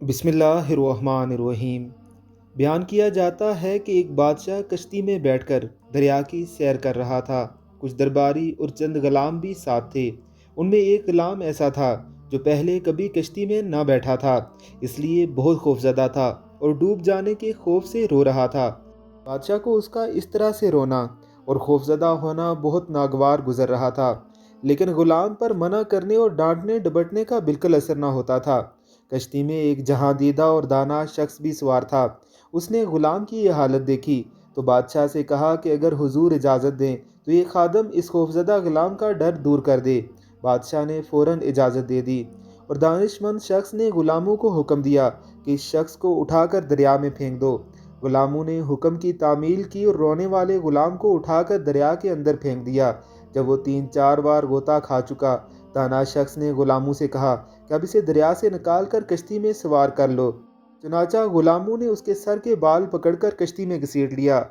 بسم اللہ الرحمن الرحیم۔ بیان کیا جاتا ہے کہ ایک بادشاہ کشتی میں بیٹھ کر دریا کی سیر کر رہا تھا۔ کچھ درباری اور چند غلام بھی ساتھ تھے۔ ان میں ایک غلام ایسا تھا جو پہلے کبھی کشتی میں نہ بیٹھا تھا، اس لیے بہت خوفزدہ تھا اور ڈوب جانے کے خوف سے رو رہا تھا۔ بادشاہ کو اس کا اس طرح سے رونا اور خوفزدہ ہونا بہت ناگوار گزر رہا تھا، لیکن غلام پر منع کرنے اور ڈانٹنے ڈپٹنے کا بالکل اثر نہ ہوتا تھا۔ کشتی میں ایک جہاں دیدہ اور دانا شخص بھی سوار تھا۔ اس نے غلام کی یہ حالت دیکھی تو بادشاہ سے کہا کہ اگر حضور اجازت دیں تو یہ خادم اس خوفزدہ غلام کا ڈر دور کر دے۔ بادشاہ نے فوراً اجازت دے دی اور دانش مند شخص نے غلاموں کو حکم دیا کہ اس شخص کو اٹھا کر دریا میں پھینک دو۔ غلاموں نے حکم کی تعمیل کی اور رونے والے غلام کو اٹھا کر دریا کے اندر پھینک دیا۔ جب وہ 3-4 بار غوطہ کھا چکا، دانا شخص نے غلاموں سے کہا کہ اب اسے دریا سے نکال کر کشتی میں سوار کر لو۔ چنانچہ غلاموں نے اس کے سر کے بال پکڑ کر کشتی میں گھسیٹ لیا۔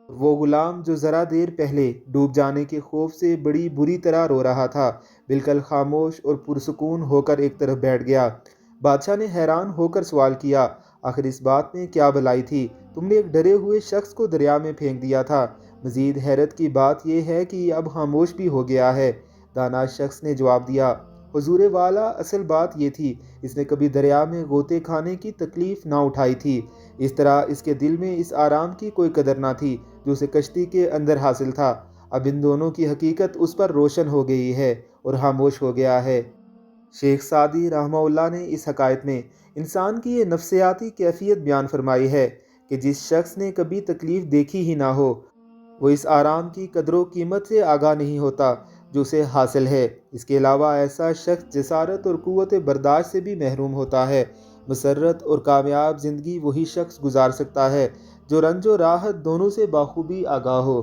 وہ غلام جو ذرا دیر پہلے ڈوب جانے کے خوف سے بڑی بری طرح رو رہا تھا، بالکل خاموش اور پرسکون ہو کر ایک طرف بیٹھ گیا۔ بادشاہ نے حیران ہو کر سوال کیا، آخر اس بات میں کیا بھلائی تھی؟ تم نے ایک ڈرے ہوئے شخص کو دریا میں پھینک دیا تھا۔ مزید حیرت کی بات یہ ہے کہ یہ اب خاموش بھی ہو گیا ہے۔ دانا شخص نے جواب دیا، حضور والا، اصل بات یہ تھی، اس نے کبھی دریا میں غوطے کھانے کی تکلیف نہ اٹھائی تھی۔ اس طرح اس کے دل میں اس آرام کی کوئی قدر نہ تھی جو اسے کشتی کے اندر حاصل تھا۔ اب ان دونوں کی حقیقت اس پر روشن ہو گئی ہے اور خاموش ہو گیا ہے۔ شیخ سعدی رحمہ اللہ نے اس حکایت میں انسان کی یہ نفسیاتی کیفیت بیان فرمائی ہے کہ جس شخص نے کبھی تکلیف دیکھی ہی نہ ہو، وہ اس آرام کی قدر و قیمت سے آگاہ نہیں ہوتا جو اسے حاصل ہے۔ اس کے علاوہ ایسا شخص جسارت اور قوت برداشت سے بھی محروم ہوتا ہے۔ مسرت اور کامیاب زندگی وہی شخص گزار سکتا ہے جو رنج و راحت دونوں سے بخوبی آگاہ ہو۔